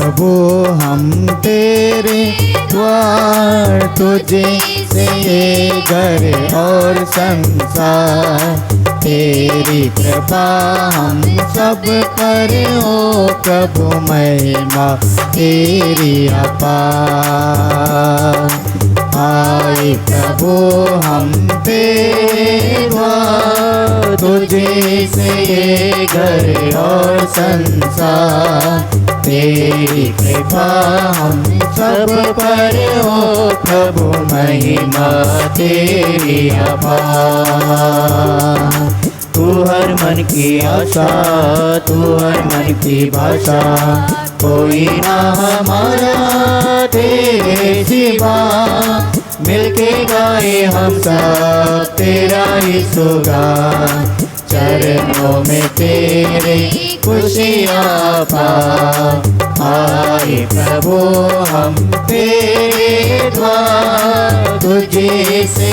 प्रभु हम तेरे द्वार, तुझे से ये घर और संसार। तेरी कृपा हम सब पर हो प्रभु, महिमा तेरी अपार। आए प्रभु हम तेरे द्वार, तुझे से ये घर और संसार। तेरी कृपा हम सब पर हो प्रभु, महिमा तेरी अपार। तू हर मन की आशा, तू हर मन की भाषा, कोई ना हमारा तेरे सिवा। मिलके गाए हम सब तेरा ही सुगान, चरणों में तेरे खुशियाँ पा। आए प्रभु हम तेरे द्वार, तुझे से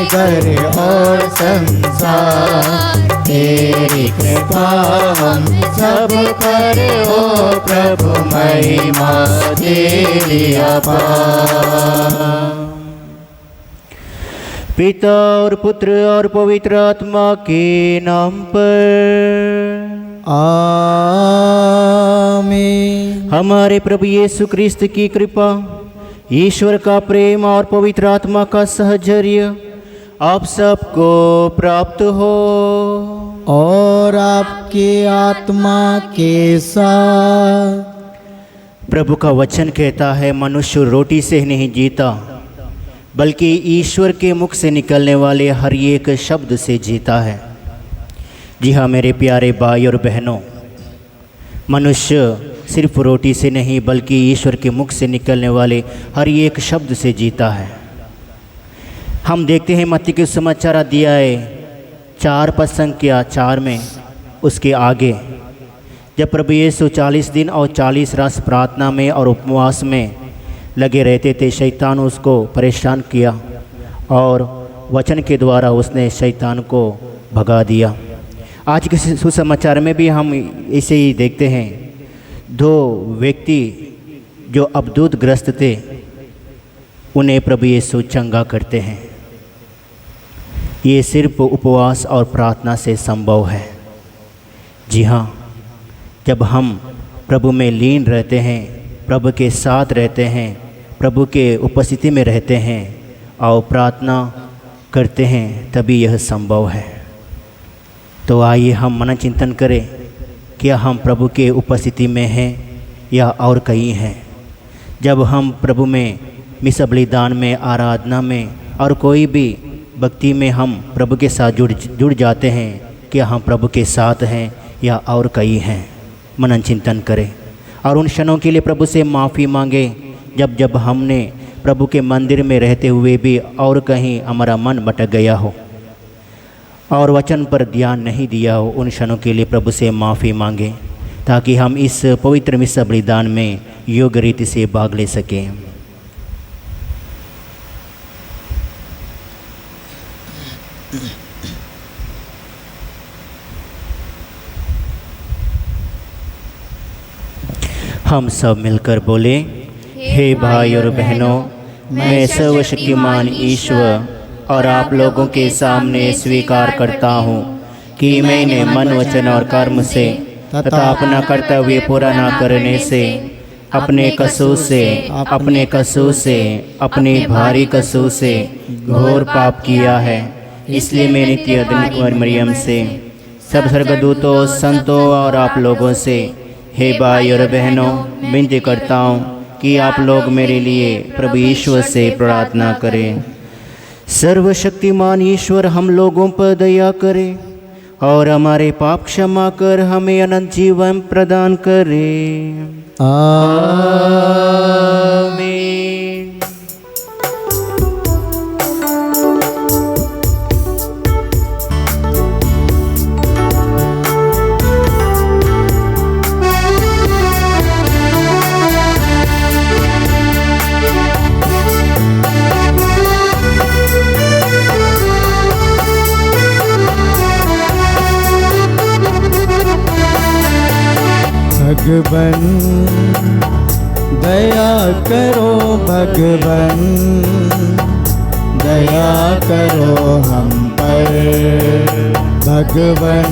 घर और संसार। तेरी कृपा हम सब पर हो प्रभु, महिमा तेरी अपार। पिता और पुत्र और पवित्र आत्मा के नाम पर आमीन। हमारे प्रभु यीशु क्रिस्त की कृपा, ईश्वर का प्रेम और पवित्र आत्मा का सहचर्य आप सबको प्राप्त हो और आपके आत्मा के साथ। प्रभु का वचन कहता है, मनुष्य रोटी से नहीं जीता बल्कि ईश्वर के मुख से निकलने वाले हर एक शब्द से जीता है। जी हाँ मेरे प्यारे भाई और बहनों, मनुष्य सिर्फ रोटी से नहीं बल्कि ईश्वर के मुख से निकलने वाले हर एक शब्द से जीता है। हम देखते हैं मत्ती के समाचार अध्याय 4 पद संख्या 4 में, उसके आगे जब प्रभु यीशु 40 दिन और 40 रात प्रार्थना में और उपवास में लगे रहते थे, शैतान उसको परेशान किया और वचन के द्वारा उसने शैतान को भगा दिया। आज के सुसमाचार में भी हम इसे ही देखते हैं। 2 व्यक्ति जो अबदूत ग्रस्त थे, उन्हें प्रभु यीशु चंगा करते हैं। ये सिर्फ उपवास और प्रार्थना से संभव है। जी हाँ, जब हम प्रभु में लीन रहते हैं, प्रभु के साथ रहते हैं, प्रभु के उपस्थिति में रहते हैं और प्रार्थना करते हैं, तभी यह संभव है। तो आइए हम मनन चिंतन करें, क्या हम प्रभु के उपस्थिति में हैं या और कहीं हैं। जब हम प्रभु में मिसा बलिदान में, आराधना में और कोई भी भक्ति में हम प्रभु के साथ जुड़ जाते हैं, क्या हम प्रभु के साथ हैं या और कहीं हैं। मनन चिंतन करें और उन क्षणों के लिए प्रभु से माफ़ी मांगे जब हमने प्रभु के मंदिर में रहते हुए भी और कहीं हमारा मन भटक गया हो और वचन पर ध्यान नहीं दिया हो। उन क्षणों के लिए प्रभु से माफ़ी मांगे ताकि हम इस पवित्र मिसा बलिदान में योग्य रीति से भाग ले सकें। हम सब मिलकर बोले, हे भाई और बहनों, मैं सर्वशक्तिमान ईश्वर और आप लोगों के सामने स्वीकार करता हूँ कि मैंने मन, वचन और कर्म से तथा अपना कर्तव्य पूरा न करने से, अपने कसूर से, अपने भारी कसूर से घोर पाप किया है। इसलिए मैं नित्य कुमारी मरियम से, सब स्वर्गदूतों, संतों और आप लोगों से, हे भाई और बहनों, विनती करता हूँ कि आप लोग मेरे लिए प्रभु ईश्वर से प्रार्थना करें। सर्वशक्तिमान ईश्वर हम लोगों पर दया करे और हमारे पाप क्षमा कर हमें अनंत जीवन प्रदान करे। आमीन। भगवन दया करो भगवन, दया करो हम पर भगवन,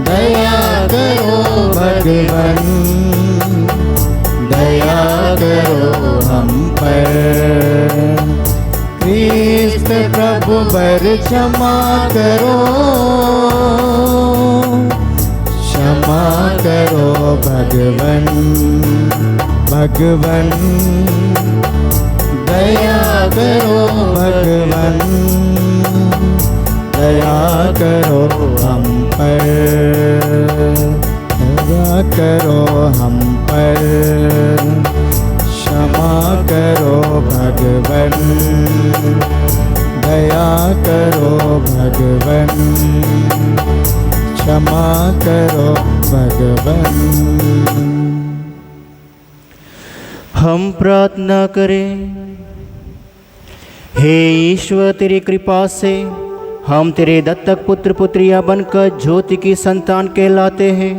दया करो भगवन, दया करो हम पर। क्रिस्त प्रभु बर क्षमा करो, क्षमा करो भगवन, भगवन दया करो भगवन, दया करो हम पर, दया करो हम पर, क्षमा करो भगवन, दया करो भगवन, क्षमा करो भगवन। हम प्रार्थना करें। हे ईश्वर, तेरी कृपा से हम तेरे दत्तक पुत्र पुत्रियां बनकर ज्योति की संतान कहलाते हैं।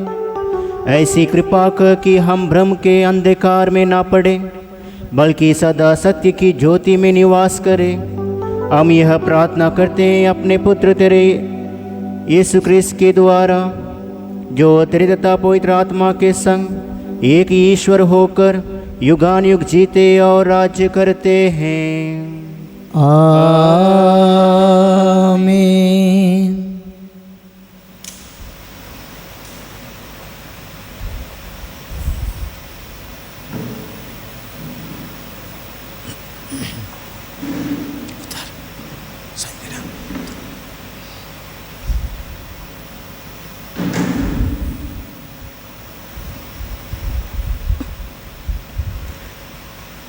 ऐसी कृपा कर कि हम भ्रम के अंधकार में ना पड़े, बल्कि सदा सत्य की ज्योति में निवास करें। हम यह प्रार्थना करते हैं अपने पुत्र तेरे यीशु क्रिस्त के द्वारा, जो तेरे तथा पवित्र आत्मा के संग एक ईश्वर होकर युगान युग जीते और राज्य करते हैं। आमीन।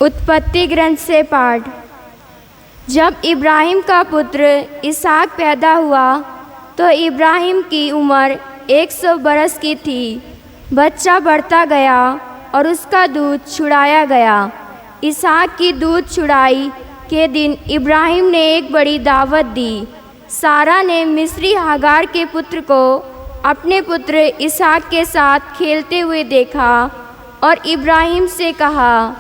उत्पत्ति ग्रंथ से पाठ। जब इब्राहिम का पुत्र इसहाक पैदा हुआ तो इब्राहिम की उम्र 100 बरस की थी। बच्चा बढ़ता गया और उसका दूध छुड़ाया गया। इसहाक की दूध छुड़ाई के दिन इब्राहिम ने एक बड़ी दावत दी। सारा ने मिस्री हागार के पुत्र को अपने पुत्र इसहाक के साथ खेलते हुए देखा और इब्राहिम से कहा,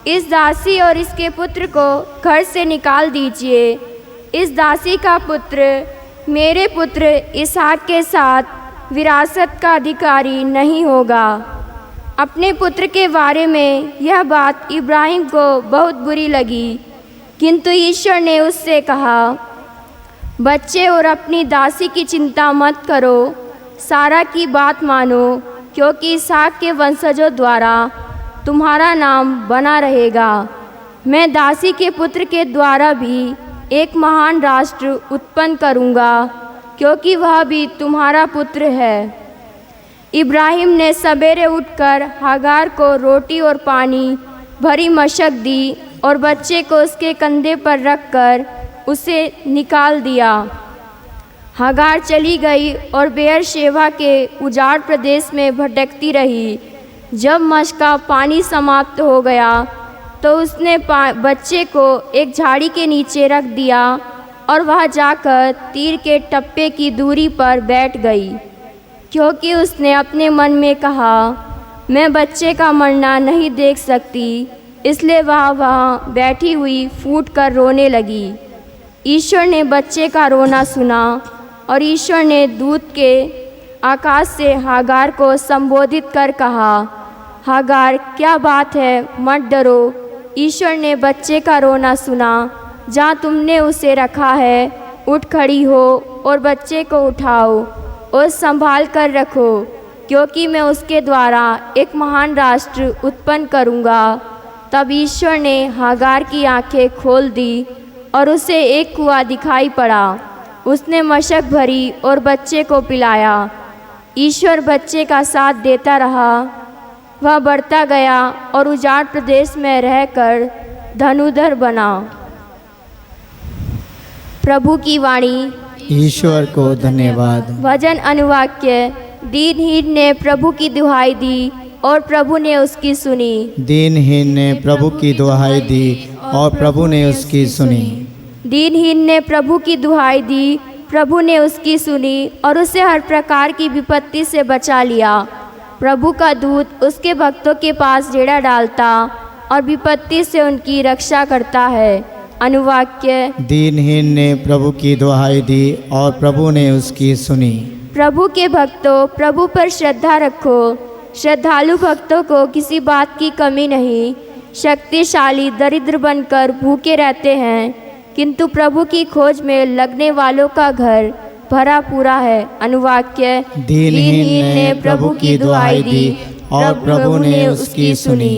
इस दासी और इसके पुत्र को घर से निकाल दीजिए। इस दासी का पुत्र मेरे पुत्र इसहाक के साथ विरासत का अधिकारी नहीं होगा। अपने पुत्र के बारे में यह बात इब्राहिम को बहुत बुरी लगी, किंतु ईश्वर ने उससे कहा, बच्चे और अपनी दासी की चिंता मत करो, सारा की बात मानो, क्योंकि इसहाक के वंशजों द्वारा तुम्हारा नाम बना रहेगा। मैं दासी के पुत्र के द्वारा भी एक महान राष्ट्र उत्पन्न करूँगा, क्योंकि वह भी तुम्हारा पुत्र है। इब्राहिम ने सवेरे उठकर हागार को रोटी और पानी भरी मशक दी और बच्चे को उसके कंधे पर रखकर उसे निकाल दिया। हागार चली गई और बेएरशेबा के उजाड़ प्रदेश में भटकती रही। जब मशक का पानी समाप्त हो गया तो उसने बच्चे को एक झाड़ी के नीचे रख दिया और वह जाकर तीर के टप्पे की दूरी पर बैठ गई, क्योंकि उसने अपने मन में कहा, मैं बच्चे का मरना नहीं देख सकती। इसलिए वह वहाँ बैठी हुई फूट कर रोने लगी। ईश्वर ने बच्चे का रोना सुना और ईश्वर ने दूत के आकाश से हागार को संबोधित कर कहा, हागार क्या बात है, मत डरो। ईश्वर ने बच्चे का रोना सुना। जहाँ तुमने उसे रखा है उठ खड़ी हो और बच्चे को उठाओ और संभाल कर रखो, क्योंकि मैं उसके द्वारा एक महान राष्ट्र उत्पन्न करूँगा। तब ईश्वर ने हागार की आंखें खोल दी और उसे एक कुआं दिखाई पड़ा। उसने मशक भरी और बच्चे को पिलाया। ईश्वर बच्चे का साथ देता रहा। वह बढ़ता गया और उजाड़ प्रदेश में रहकर धनुधर बना। प्रभु की वाणी। ईश्वर को धन्यवाद। वचन अनुवाक्य। दीनहीन ने प्रभु की दुहाई दी और प्रभु ने उसकी सुनी। दीनहीन ने प्रभु की दुहाई दी और प्रभु ने उसकी सुनी। दीनहीन ने प्रभु की दुहाई दी, प्रभु ने उसकी सुनी और उसे हर प्रकार की विपत्ति से बचा लिया। प्रभु का दूत उसके भक्तों के पास डेरा डालता और विपत्ति से उनकी रक्षा करता है। अनुवाक्य। दीनहीन ने प्रभु की दुहाई दी और प्रभु ने उसकी सुनी। प्रभु के भक्तों, प्रभु पर श्रद्धा रखो। श्रद्धालु भक्तों को किसी बात की कमी नहीं। शक्तिशाली दरिद्र बनकर भूखे रहते हैं, किंतु प्रभु की खोज में लगने वालों का घर भरा पूरा है। अनुवाक्य। दीनहीन ने प्रभु की दुहाई दी और प्रभु ने उसकी सुनी।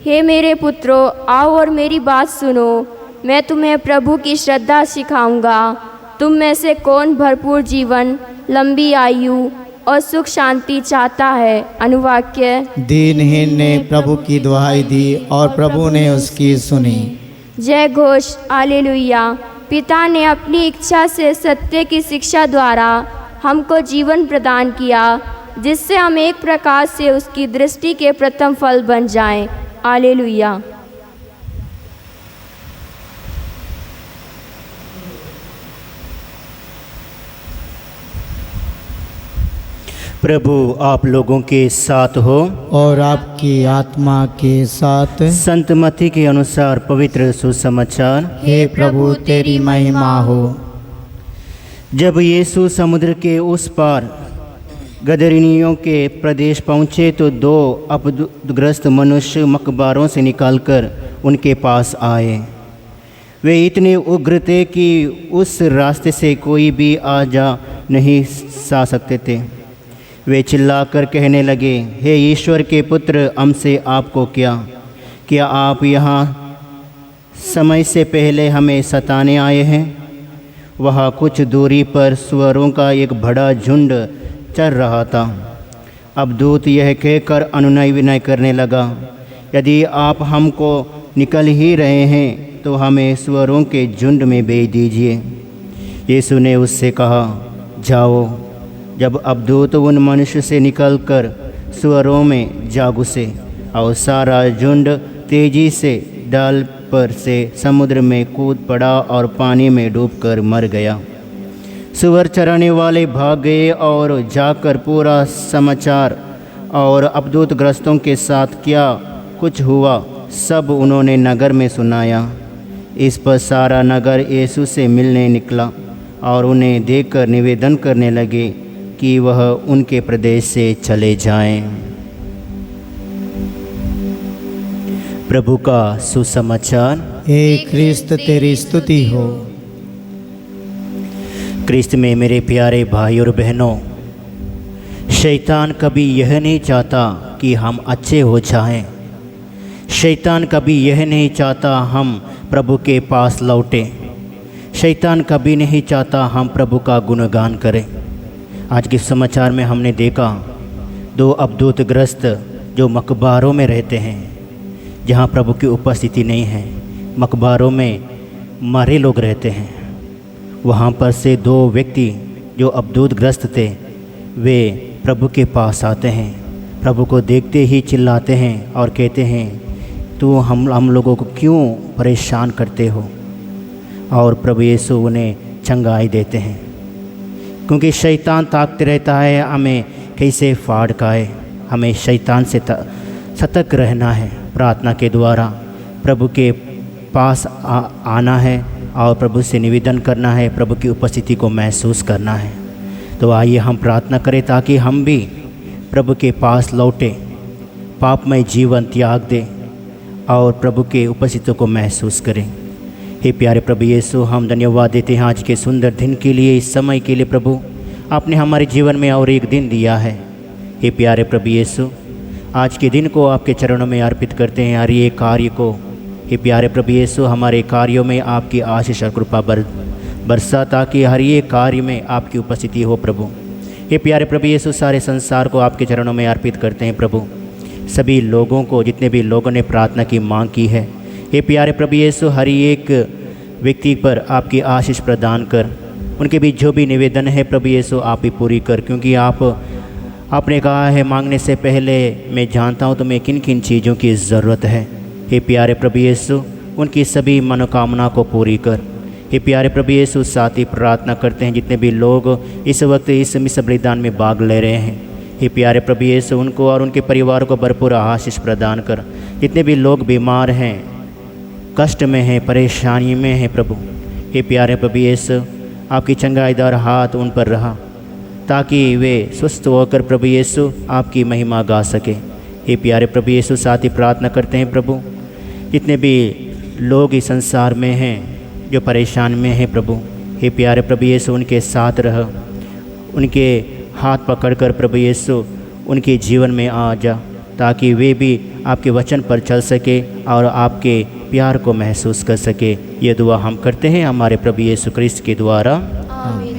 हे मेरे पुत्रों, आओ और मेरी बात सुनो। मैं तुम्हें प्रभु की श्रद्धा सिखाऊंगा। तुम में से कौन भरपूर जीवन, लंबी आयु और सुख शांति चाहता है। अनुवाक्य। दीनहीन ने प्रभु की दुहाई दी और प्रभु ने उसकी सुनी। जय घोष, हालेलुया। पिता ने अपनी इच्छा से सत्य की शिक्षा द्वारा हमको जीवन प्रदान किया, जिससे हम एक प्रकार से उसकी दृष्टि के प्रथम फल बन जाएं। हालेलुया। प्रभु आप लोगों के साथ हो और आपकी आत्मा के साथ। संत मत्ती के अनुसार पवित्र सुसमाचार। हे प्रभु तेरी महिमा हो। जब यीशु समुद्र के उस पार गदरिनियों के प्रदेश पहुँचे तो दो अपदग्रस्त मनुष्य मकबरों से निकलकर उनके पास आए। वे इतने उग्र थे कि उस रास्ते से कोई भी आ जा नहीं सा सकते थे। वे चिल्लाकर कहने लगे, हे ईश्वर के पुत्र, हमसे आपको क्या आप यहाँ समय से पहले हमें सताने आए हैं? वहाँ कुछ दूरी पर सुअरों का एक बड़ा झुंड चर रहा था। अब दूत यह कहकर अनुनय विनय करने लगा, यदि आप हमको निकल ही रहे हैं तो हमें सुअरों के झुंड में भेज दीजिए। यीशु ने उससे कहा, जाओ। जब अबदूत उन मनुष्य से निकलकर सुअरों में जा घुसे और सारा झुंड तेजी से डाल पर से समुद्र में कूद पड़ा और पानी में डूबकर मर गया। सुअर चराने वाले भाग गए और जाकर पूरा समाचार और अबदूत ग्रस्तों के साथ क्या कुछ हुआ सब उन्होंने नगर में सुनाया। इस पर सारा नगर यीशु से मिलने निकला और उन्हें देखकर निवेदन करने लगे कि वह उनके प्रदेश से चले जाएं। प्रभु का सुसमाचार। हे क्रिस्त तेरी स्तुति हो। क्रिस्त में मेरे प्यारे भाई और बहनों, शैतान कभी यह नहीं चाहता कि हम अच्छे हो जाएं। शैतान कभी यह नहीं चाहता हम प्रभु के पास लौटें। शैतान कभी नहीं चाहता हम प्रभु का गुणगान करें। आज के समाचार में हमने देखा दो अबदूतग्रस्त जो मकबरों में रहते हैं, जहाँ प्रभु की उपस्थिति नहीं है। मकबरों में मरे लोग रहते हैं। वहाँ पर से दो व्यक्ति जो अबदूतग्रस्त थे, वे प्रभु के पास आते हैं। प्रभु को देखते ही चिल्लाते हैं और कहते हैं, तू हम लोगों को क्यों परेशान करते हो? और प्रभु यीशु उन्हें चंगाई देते हैं, क्योंकि शैतान ताकते रहता है हमें कैसे फाड़ खाए। हमें शैतान से सतर्क रहना है। प्रार्थना के द्वारा प्रभु के पास आना है और प्रभु से निवेदन करना है, प्रभु की उपस्थिति को महसूस करना है। तो आइए हम प्रार्थना करें ताकि हम भी प्रभु के पास लौटें, पापमय जीवन त्याग दें और प्रभु के उपस्थिति को महसूस करें। हे प्यारे प्रभु यीशु, हम धन्यवाद देते हैं आज के सुंदर दिन के लिए, इस समय के लिए। प्रभु आपने हमारे जीवन में और एक दिन दिया है। हे प्यारे प्रभु यीशु, आज के दिन को आपके चरणों में अर्पित करते हैं, हर एक कार्य को। हे प्यारे प्रभु यीशु, हमारे कार्यों में आपकी आशीष और कृपा बरसा, ताकि हर एक कार्य में आपकी उपस्थिति हो। प्रभु हे प्यारे प्रभु यीशु, सारे संसार को आपके चरणों में अर्पित करते हैं। प्रभु सभी लोगों को, जितने भी लोगों ने प्रार्थना की मांग की है, हे प्यारे प्रभु यीशु, हर एक व्यक्ति पर आपकी आशीष प्रदान कर, उनके बीच जो भी निवेदन है प्रभु यीशु आप ही पूरी कर, क्योंकि आपने कहा है मांगने से पहले मैं जानता हूँ तुम्हें किन किन चीज़ों की ज़रूरत है। हे प्यारे प्रभु यीशु, उनकी सभी मनोकामना को पूरी कर। हे प्यारे प्रभु यीशु, साथ ही प्रार्थना करते हैं जितने भी लोग इस वक्त इस मिस बलिदान में भाग ले रहे हैं, हे प्यारे प्रभु यीशु, उनको और उनके परिवार को भरपूर आशीष प्रदान कर। जितने भी लोग बीमार हैं, कष्ट में हैं, परेशानी में हैं प्रभु, हे प्यारे प्रभु यीशु, आपकी चंगाईदार हाथ उन पर रहा ताकि वे स्वस्थ होकर प्रभु यीशु आपकी महिमा गा सके। हे प्यारे प्रभु यीशु, साथ ही प्रार्थना करते हैं प्रभु, जितने भी लोग इस संसार में हैं जो परेशान में हैं प्रभु, हे प्यारे प्रभु यीशु, उनके साथ रह, उनके हाथ पकड़कर प्रभु यीशु उनके जीवन में आ जा ताकि वे भी आपके वचन पर चल सके और आपके प्यार को महसूस कर सके। ये दुआ हम करते हैं हमारे प्रभु यीशु क्रिस्त के द्वारा। आमीन।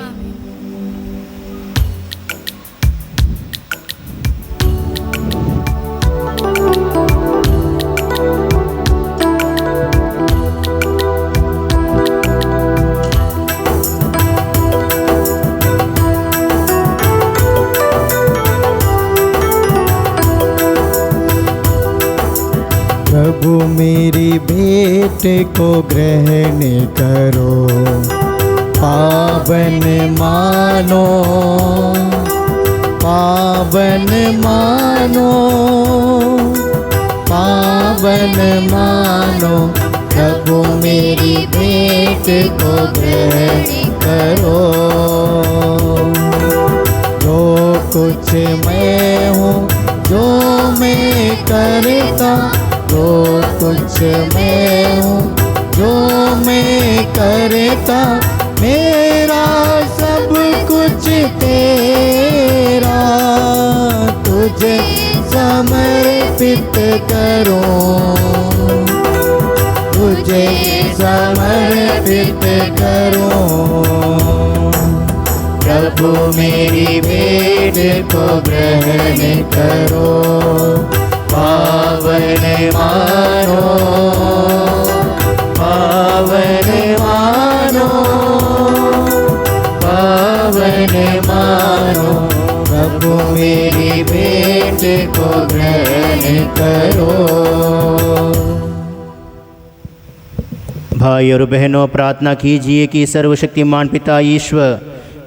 प्रभु मेरी भेंट को ग्रहण करो, पावन मानो, पावन मानो, पावन मानो। प्रभु मेरी भेंट को ग्रहण करो। जो कुछ मैं हूँ, जो मैं करता, जो कुछ मैं हूँ, जो मैं करता, मेरा सब कुछ तेरा, तुझे समर्पित करूँ, तुझे समर्पित करूँ। प्रभु मेरी भेंट को ग्रहण करो, पावन मानो, पावन मानो, पावन मानो। प्रभु मेरी भेंट को ग्रहण करो। भाई और बहनों, प्रार्थना कीजिए कि सर्वशक्तिमान पिता ईश्वर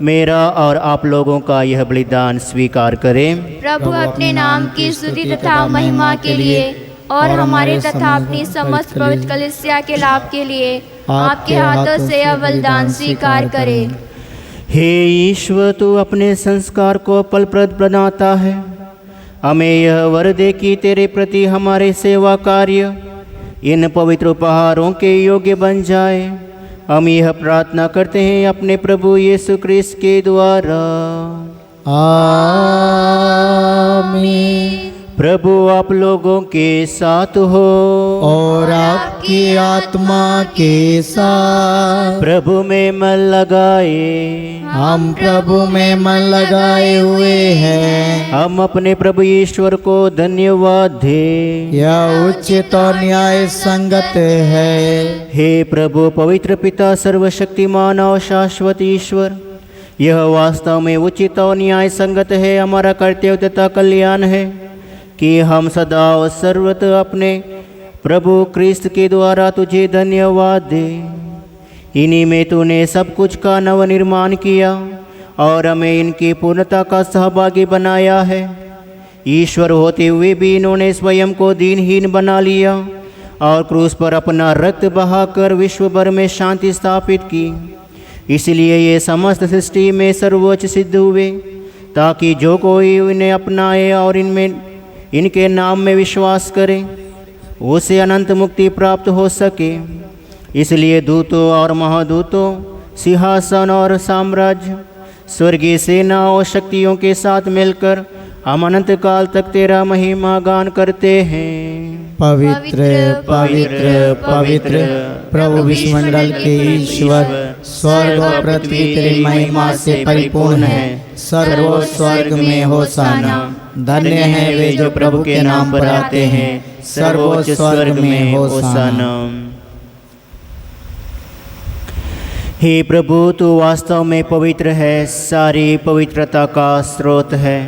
मेरा और आप लोगों का यह बलिदान स्वीकार करें। प्रभु अपने नाम की स्तुति तथा महिमा के लिए और हमारे तथा अपनी समस्त पवित्र कलीसिया के लाभ के लिए आपके हाथों से यह बलिदान स्वीकार करे। हे ईश्वर, तू अपने संस्कार को फलप्रद बनाता है। हमें यह वर दे कि तेरे प्रति हमारे सेवा कार्य इन पवित्र उपहारों के योग्य बन जाए। हम यह प्रार्थना करते हैं अपने प्रभु यीशु क्रिस्त के द्वारा। आमीन। प्रभु आप लोगों के साथ हो और आपकी आत्मा के साथ। प्रभु में मन लगाए, हम प्रभु में मन लगाए हुए हैं। हम अपने प्रभु ईश्वर को धन्यवाद दें। यह उचित और न्याय संगत है। हे प्रभु पवित्र पिता सर्वशक्तिमान और शाश्वत ईश्वर, यह वास्तव में उचित और न्याय संगत है, हमारा कर्तव्य तथा कल्याण है कि हम सदा और सर्वत्र अपने प्रभु क्रिस्त के द्वारा तुझे धन्यवाद दें। इन्हीं में तूने सब कुछ का नवनिर्माण किया और हमें इनकी पूर्णता का सहभागी बनाया है। ईश्वर होते हुए भी इन्होंने स्वयं को दीनहीन बना लिया और क्रूस पर अपना रक्त बहाकर विश्व भर में शांति स्थापित की। इसलिए ये समस्त सृष्टि में सर्वोच्च सिद्ध हुए, ताकि जो कोई इन्हें अपनाए और इनके नाम में विश्वास करे उसे अनंत मुक्ति प्राप्त हो सके। इसलिए दूतों और महादूतों, सिंहासन और साम्राज्य, स्वर्गीय सेना और शक्तियों के साथ मिलकर हम अनंत काल तक तेरा महिमा गान करते हैं। पवित्र पवित्र पवित्र प्रभु विश्वमंडल के ईश्वर, स्वर्ग और पृथ्वी तेरी महिमा से परिपूर्ण है। सर्वोच्च स्वर्ग में होशाना। धन्य है वे जो प्रभु के नाम पर आते हैं। सर्वोच्च स्वर्ग में होशाना। हे प्रभु, तू वास्तव में पवित्र है, सारी पवित्रता का स्रोत है।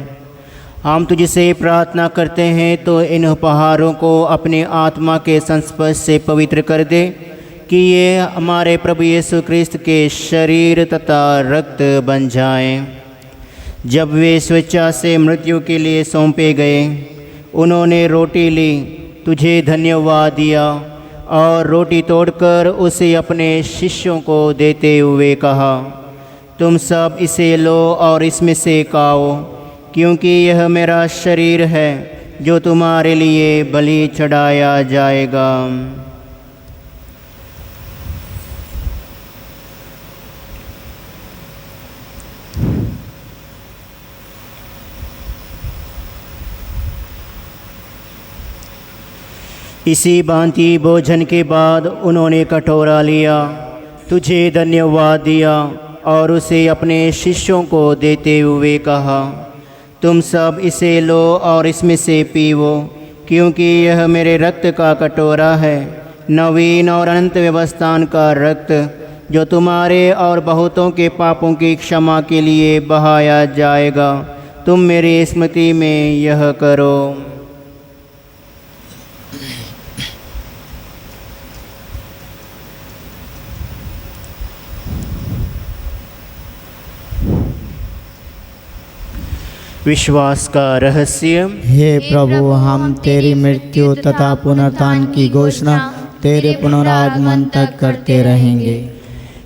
हम तुझसे प्रार्थना करते हैं तो इन उपहारों को अपने आत्मा के संस्पर्श से पवित्र कर दे, कि ये हमारे प्रभु यीशु क्रिस्त के शरीर तथा रक्त बन जाएं। जब वे स्वेच्छा से मृत्यु के लिए सौंपे गए, उन्होंने रोटी ली, तुझे धन्यवाद दिया और रोटी तोड़कर उसे अपने शिष्यों को देते हुए कहा, तुम सब इसे लो और इसमें से खाओ, क्योंकि यह मेरा शरीर है जो तुम्हारे लिए बलि चढ़ाया जाएगा। इसी भांति भोजन के बाद उन्होंने कटोरा लिया, तुझे धन्यवाद दिया और उसे अपने शिष्यों को देते हुए कहा, तुम सब इसे लो और इसमें से पीवो, क्योंकि यह मेरे रक्त का कटोरा है, नवीन और अनंत व्यवस्थान का रक्त, जो तुम्हारे और बहुतों के पापों की क्षमा के लिए बहाया जाएगा। तुम मेरी स्मृति में यह करो। विश्वास का रहस्य। हे प्रभु, हम तेरी मृत्यु तथा पुनरुत्थान की घोषणा तेरे पुनरागमन तक करते रहेंगे।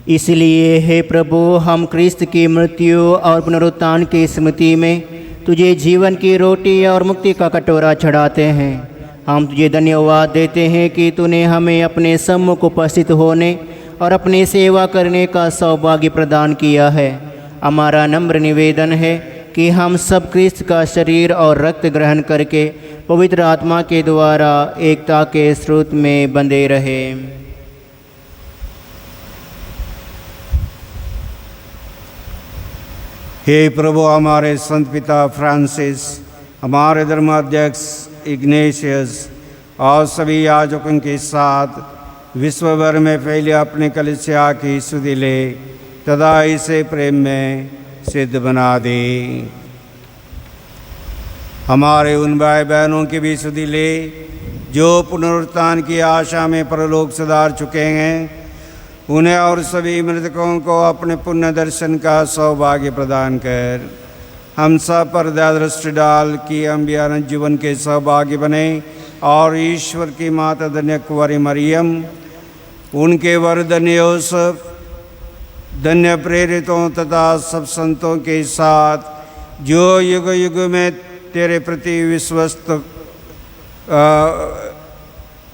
इसलिए हे प्रभु, हम क्रिस्त की मृत्यु और पुनरुत्थान की स्मृति में तुझे जीवन की रोटी और मुक्ति का कटोरा चढ़ाते हैं। हम तुझे धन्यवाद देते हैं कि तूने हमें अपने सम्मुख उपस्थित होने और अपनी सेवा करने का सौभाग्य प्रदान किया है। हमारा नम्र निवेदन है कि हम सब क्रिस्त का शरीर और रक्त ग्रहण करके पवित्र आत्मा के द्वारा एकता के स्रोत में बंधे रहें। हे प्रभु, हमारे संत पिता फ्रांसिस, हमारे धर्माध्यक्ष इग्नेशियस और सभी याजकों के साथ विश्व भर में फैले अपने कलीसिया की सुधि ले तथा इसे प्रेम में सिद्ध बना दे। हमारे उन भाई बहनों की भी सुधि ले जो पुनरुत्थान की आशा में परलोक सुधार चुके हैं। उन्हें और सभी मृतकों को अपने पुण्य दर्शन का सौभाग्य प्रदान कर हम सब पर दया दृष्टि डाल कि हम भी अनंत जीवन के सौभाग्य बने और ईश्वर की माता धन्य कुंवारी मरियम, उनके वर धन्य यूसुफ, धन्य प्रेरितों तथा सब संतों के साथ जो युग युग में तेरे प्रति विश्वस्त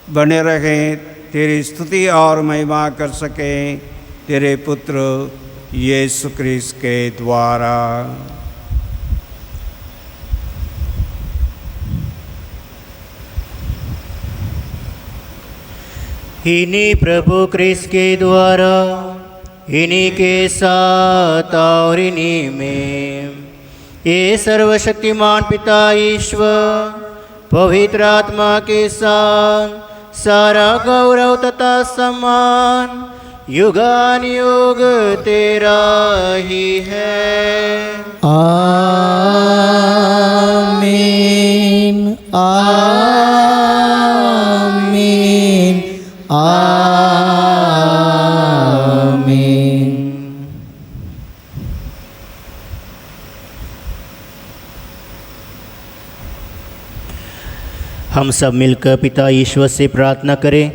बने रहें, तेरी स्तुति और महिमा कर सकें तेरे पुत्र यीशु क्रिस्त के द्वारा। इन्हीं प्रभु क्रिस्त के द्वारा, इन्हीं के साथ और इन्हीं में ये सर्वशक्तिमान पिता ईश्वर पवित्र आत्मा के साथ सारा गौरव तथा सम्मान युगानुयुग तेरा ही है। आमीन, आमीन, आमीन। हम सब मिलकर पिता ईश्वर से प्रार्थना करें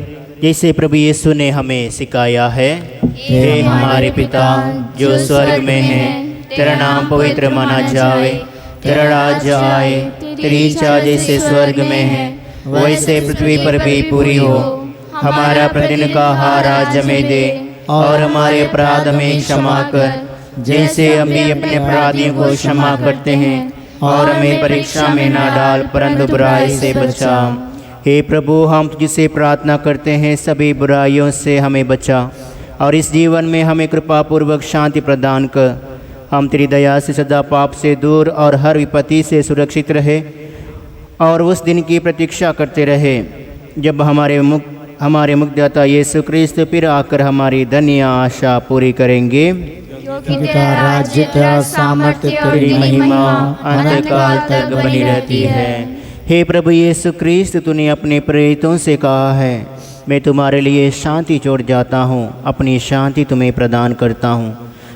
जैसे प्रभु यीशु ने हमें सिखाया है। हे हमारे पिता जो स्वर्ग में है, तेरा नाम पवित्र माना जाए, तेरा राज्य आए, तेरी इच्छा जैसे स्वर्ग में है वैसे पृथ्वी पर भी पूरी हो। हमारा प्रतिदिन का आहार आज हमें दे और हमारे अपराध हमें क्षमा कर जैसे हम भी अपने अपराधियों को क्षमा करते हैं, और हमें परीक्षा में ना डाल परंतु बुराई से बचा। हे प्रभु, हम तुझसे प्रार्थना करते हैं सभी बुराइयों से हमें बचा और इस जीवन में हमें कृपा पूर्वक शांति प्रदान कर। हम तेरी दया से सदा पाप से दूर और हर विपत्ति से सुरक्षित रहे और उस दिन की प्रतीक्षा करते रहे जब हमारे मुक्तिदाता यीशु क्रिस्त फिर आकर हमारी धन्य आशा पूरी करेंगे। तेरा राज्य, तेरा सामर्थ्य, तेरी महिमा अंतकाल तक बनी रहती है। हे प्रभु यीशु क्रिस्त, तूने अपने प्रेरितों से कहा है, मैं तुम्हारे लिए शांति छोड़ जाता हूँ, अपनी शांति तुम्हें प्रदान करता हूँ।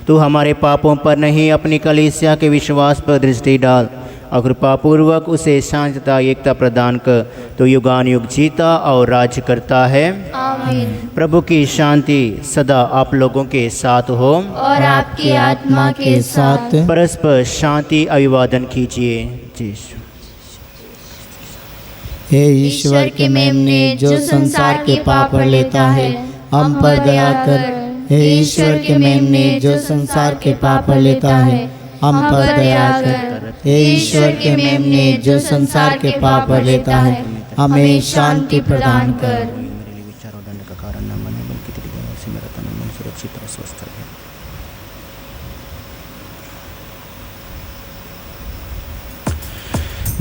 तू हमारे पापों पर नहीं अपनी कलीसिया के विश्वास पर दृष्टि डाल और कृपापूर्वक उसे शांतता एकता प्रदान कर। तो युगान युग जीता और राज्य करता है। आमीन। प्रभु की शांति सदा आप लोगों के साथ हो और आपकी आत्मा के साथ। परस्पर शांति अभिवादन कीजिए। जी हे ईश्वर के मेमने जो संसार के पाप पर लेता है, हम पर दया कर। हे ईश्वर के मेमने जो संसार के पाप पर लेता है, हम पर दया कर। हे ईश्वर के मेमने जो संसार के पाप पर लेता है, हमें शांति प्रदान कर। मेरे लिए विचार और दंड का कारण न बने, बल्कि तेरी दया से मेरा तन मन सुरक्षित और स्वस्थ रहे।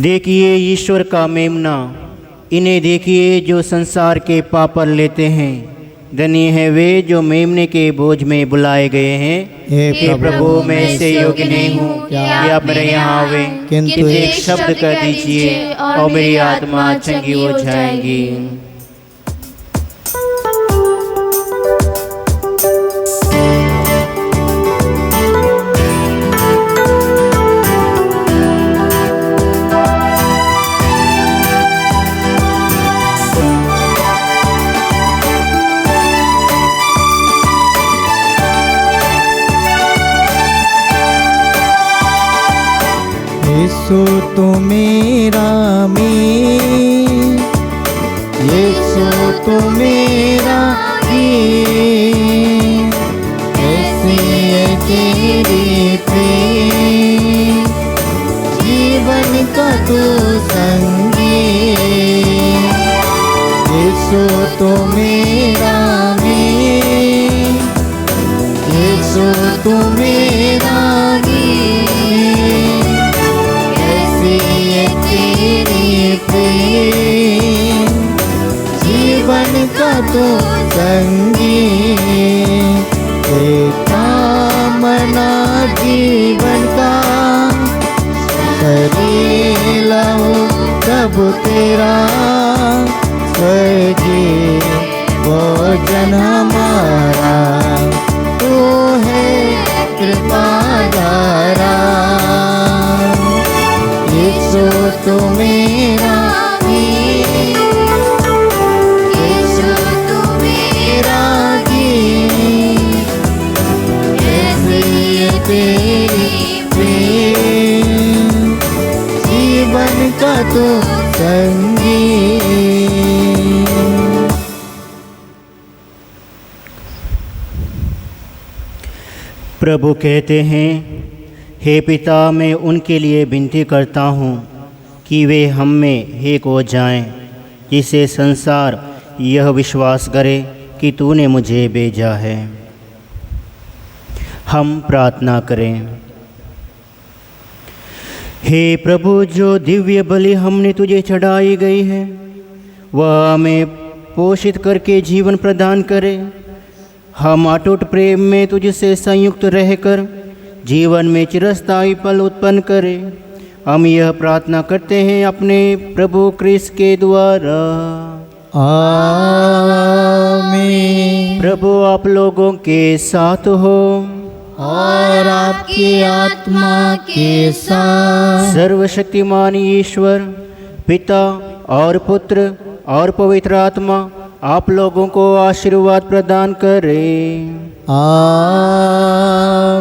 देखिए ईश्वर का मेमना, इन्हें देखिए जो संसार के पाप पर लेते हैं। धन्य है वे जो मेमने के बोझ में बुलाए गए हैं। हे प्रभु मैं इससे योग्य नहीं हूँ कि आप मेरे यहाँ आवे, किंतु एक शब्द कर दीजिए और मेरी आत्मा चंगी हो जाएगी। यीशु तो मेरा मीर, यीशु तो मेरा मीर, कैसी है तेरी प्रेम, जीवन का तू संगी। यीशु तो मेरा मीर, यीशु तो मेरा जीवन का तो संगी। कामना जीवन का शरीर लहू सब तेरा, स्वर्गी भोजन हमारा, तू है कृपाधारा। यीशु तो मेरा जीवन का तो संगी। प्रभु कहते हैं, हे पिता मैं उनके लिए विनती करता हूँ कि वे हम में एक हो जाएं, जिससे संसार यह विश्वास करे कि तूने मुझे भेजा है। हम प्रार्थना करें। हे प्रभु, जो दिव्य बलि हमने तुझे चढ़ाई गई है वह हमें पोषित करके जीवन प्रदान करे। हम अटूट प्रेम में तुझसे संयुक्त रहकर जीवन में चिरस्थायी फल उत्पन्न करें। हम यह प्रार्थना करते हैं अपने प्रभु क्रिस्त के द्वारा। आमीन। प्रभु आप लोगों के साथ हो और आपकी आत्मा के साथ। सर्वशक्तिमान ईश्वर पिता और पुत्र और पवित्र आत्मा आप लोगों को आशीर्वाद प्रदान करे।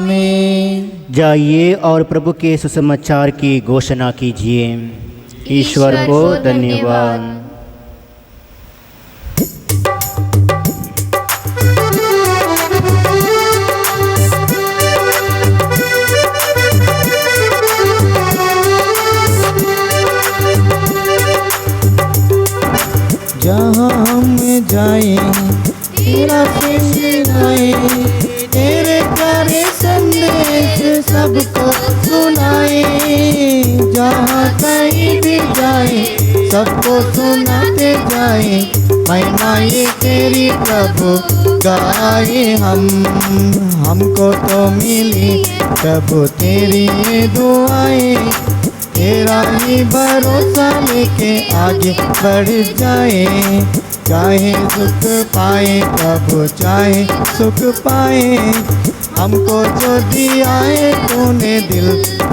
आमीन। जाइए और प्रभु के सुसमाचार की घोषणा कीजिए। ईश्वर को धन्यवाद। जहाँ हम जाए तेरा सिखाए, तेरे प्यारे संदेश सबको सुनाए। जहाँ कहीं भी जाए सबको सुनाते जाए, महिमा ये तेरी प्रभु गाए। हमको तो मिली प्रभु तेरी दुआएं, तेरा ही भरोसा लेके आगे बढ़ जाए। चाहे सुख पाए प्रभु चाहे सुख पाए, हमको जो दिया है तूने दिल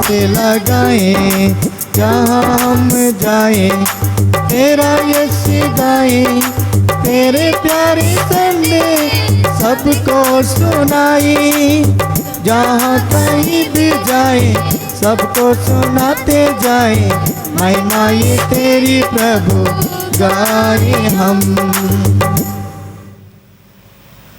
से लगाए। जहाँ हम जाए तेरा यश गाए, तेरे प्यारे संदेश सबको सुनाई। जहाँ कहीं भी जाए सबको सुनाते जाए, महिमा ये तेरी प्रभु गाए हम।